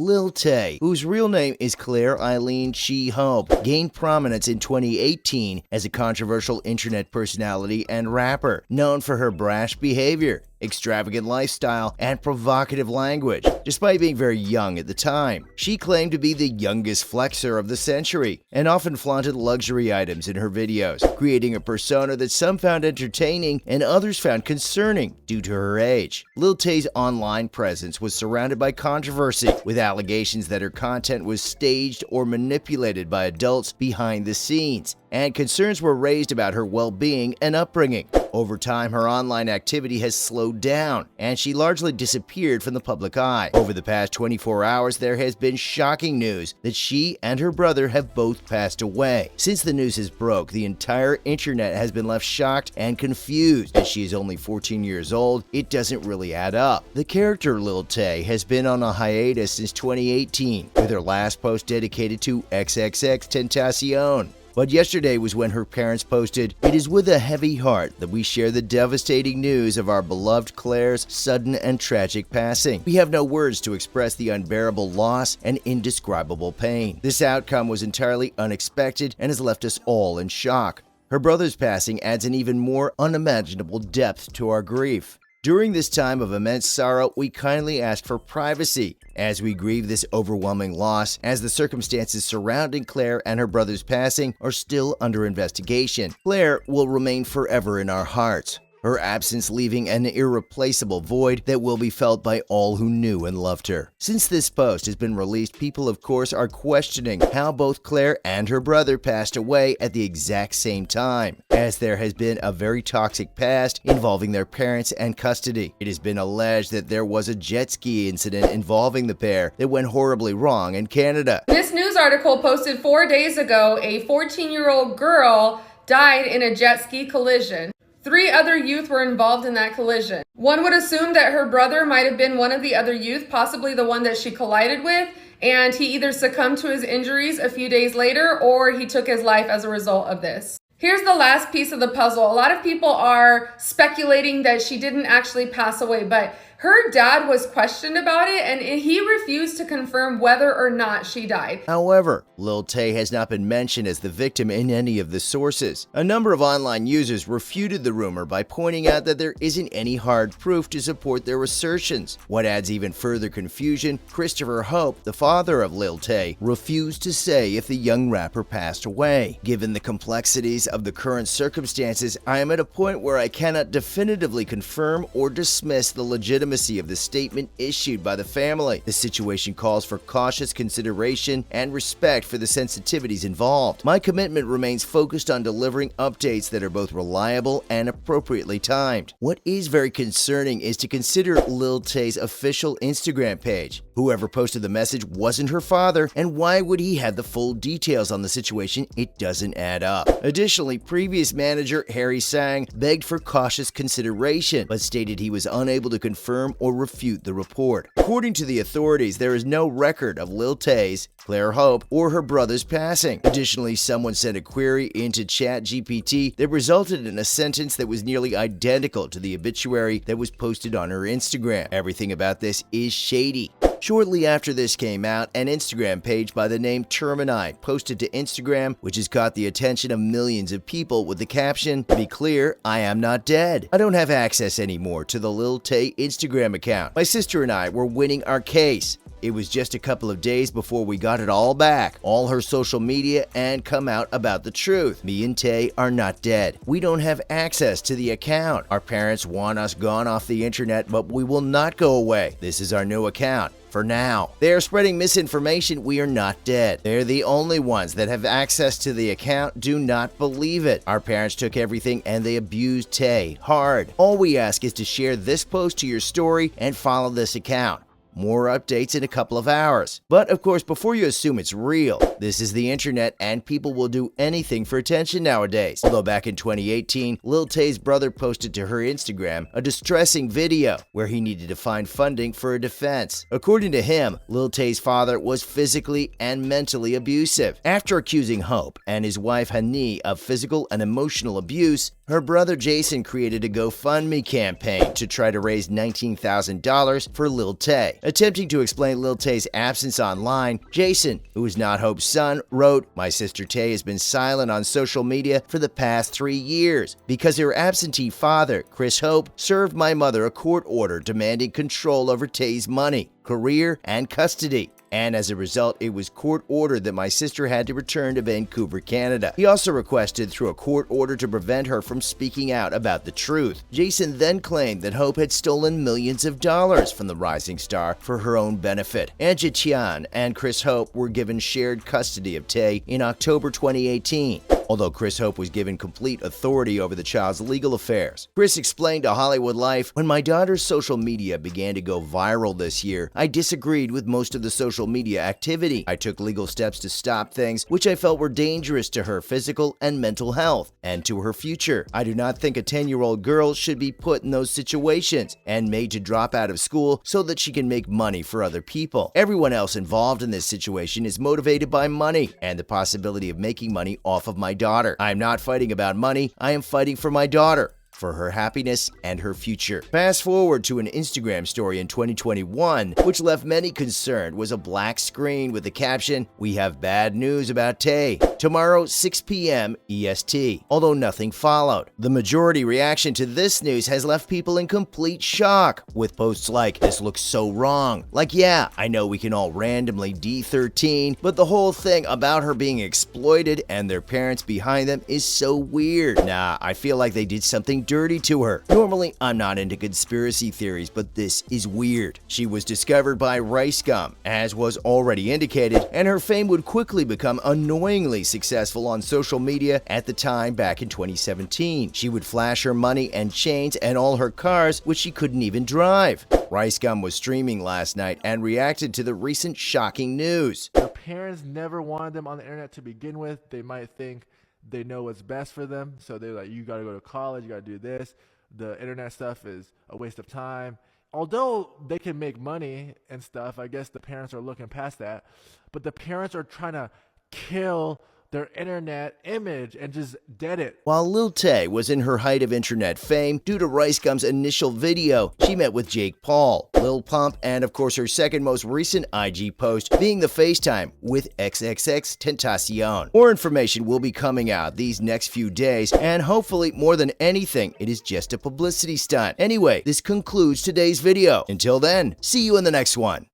Lil Tay, whose real name is Claire Eileen She Hope, gained prominence in 2018 as a controversial internet personality and rapper, known for her brash behavior, extravagant lifestyle, and provocative language. Despite being very young at the time, she claimed to be the youngest flexer of the century and often flaunted luxury items in her videos, creating a persona that some found entertaining and others found concerning due to her age. Lil Tay's online presence was surrounded by controversy, with allegations that her content was staged or manipulated by adults behind the scenes, and concerns were raised about her well-being and upbringing. Over time, her online activity has slowed down, and she largely disappeared from the public eye. Over the past 24 hours, there has been shocking news that she and her brother have both passed away. Since the news has broke, the entire internet has been left shocked and confused. As she is only 14 years old, it doesn't really add up. The character Lil Tay has been on a hiatus since 2018, with her last post dedicated to XXXTentacion. But yesterday was when her parents posted, "It is with a heavy heart that we share the devastating news of our beloved Claire's sudden and tragic passing. We have no words to express the unbearable loss and indescribable pain. This outcome was entirely unexpected and has left us all in shock." Her brother's passing adds an even more unimaginable depth to our grief. During this time of immense sorrow, we kindly ask for privacy as we grieve this overwhelming loss, as the circumstances surrounding Claire and her brother's passing are still under investigation. Claire will remain forever in our hearts, her absence leaving an irreplaceable void that will be felt by all who knew and loved her. Since this post has been released, people of course are questioning how both Claire and her brother passed away at the exact same time, as there has been a very toxic past involving their parents and custody. It has been alleged that there was a jet ski incident involving the pair that went horribly wrong in Canada. This news article posted 4 days ago, a 14-year-old girl died in a jet ski collision. 3 other youth were involved in that collision. One would assume that her brother might have been one of the other youth, possibly the one that she collided with, and he either succumbed to his injuries a few days later or he took his life as a result of this. Here's the last piece of the puzzle. A lot of people are speculating that she didn't actually pass away, but her dad was questioned about it and he refused to confirm whether or not she died. However, Lil Tay has not been mentioned as the victim in any of the sources. A number of online users refuted the rumor by pointing out that there isn't any hard proof to support their assertions. What adds even further confusion, Christopher Hope, the father of Lil Tay, refused to say if the young rapper passed away. Given the complexities of the current circumstances, I am at a point where I cannot definitively confirm or dismiss the legitimacy of the statement issued by the family. The situation calls for cautious consideration and respect for the sensitivities involved. My commitment remains focused on delivering updates that are both reliable and appropriately timed. What is very concerning is to consider Lil Tay's official Instagram page. Whoever posted the message wasn't her father, and why would he have the full details on the situation? It doesn't add up. Additionally, previous manager Harry Sang begged for cautious consideration, but stated he was unable to confirm or refute the report. According to the authorities, there is no record of Lil Tay's, Claire Hope, or her brother's passing. Additionally, someone sent a query into ChatGPT that resulted in a sentence that was nearly identical to the obituary that was posted on her Instagram. Everything about this is shady. Shortly after this came out, an Instagram page by the name Termini posted to Instagram, which has caught the attention of millions of people with the caption, "To be clear, I am not dead. I don't have access anymore to the Lil Tay Instagram account. My sister and I were winning our case. It was just a couple of days before we got it all back, all her social media, and come out about the truth. Me and Tay are not dead. We don't have access to the account. Our parents want us gone off the internet, but we will not go away. This is our new account. For now. They are spreading misinformation. We are not dead. They're the only ones that have access to the account. Do not believe it. Our parents took everything and they abused Tay hard. All we ask is to share this post to your story and follow this account. More updates in a couple of hours. But of course, before you assume it's real, this is the internet and people will do anything for attention nowadays. Although back in 2018, Lil Tay's brother posted to her Instagram a distressing video where he needed to find funding for a defense. According to him, Lil Tay's father was physically and mentally abusive. After accusing Hope and his wife Hani of physical and emotional abuse, her brother Jason created a GoFundMe campaign to try to raise $19,000 for Lil Tay. Attempting to explain Lil Tay's absence online, Jason, who is not Hope's son, wrote, "My sister Tay has been silent on social media for the past 3 years because her absentee father, Chris Hope, served my mother a court order demanding control over Tay's money, career, and custody. And as a result, it was court ordered that my sister had to return to Vancouver, Canada. He also requested through a court order to prevent her from speaking out about the truth." Jason then claimed that Hope had stolen millions of dollars from the rising star for her own benefit. Anja Tian and Chris Hope were given shared custody of Tay in October 2018. Although Chris Hope was given complete authority over the child's legal affairs. Chris explained to Hollywood Life, "When my daughter's social media began to go viral this year, I disagreed with most of the social media activity. I took legal steps to stop things which I felt were dangerous to her physical and mental health and to her future. I do not think a 10-year-old girl should be put in those situations and made to drop out of school so that she can make money for other people. Everyone else involved in this situation is motivated by money and the possibility of making money off of my daughter. I am not fighting about money, I am fighting for my daughter, for her happiness and her future." Fast forward to an Instagram story in 2021, which left many concerned, was a black screen with the caption, "We have bad news about Tay. Tomorrow, 6 p.m. EST," although nothing followed. The majority reaction to this news has left people in complete shock, with posts like, "This looks so wrong." Like, yeah, I know we can all randomly D13, but the whole thing about her being exploited and their parents behind them is so weird. Nah, I feel like they did something dirty to her. Normally, I'm not into conspiracy theories, but this is weird. She was discovered by Rice Gum, as was already indicated, and her fame would quickly become annoyingly successful on social media at the time back in 2017. She would flash her money and chains and all her cars, which she couldn't even drive. Rice Gum was streaming last night and reacted to the recent shocking news. Their parents never wanted them on the internet to begin with. They might think they know what's best for them, so they're like, you gotta go to college, you gotta do this. The internet stuff is a waste of time. Although they can make money and stuff, I guess the parents are looking past that. But the parents are trying to kill their internet image and just dead it. While Lil Tay was in her height of internet fame due to Rice Gum's initial video, she met with Jake Paul, Lil Pump, and of course her second most recent IG post being the FaceTime with XXX Tentacion. More information will be coming out these next few days, and hopefully more than anything, it is just a publicity stunt. Anyway, this concludes today's video. Until then, see you in the next one.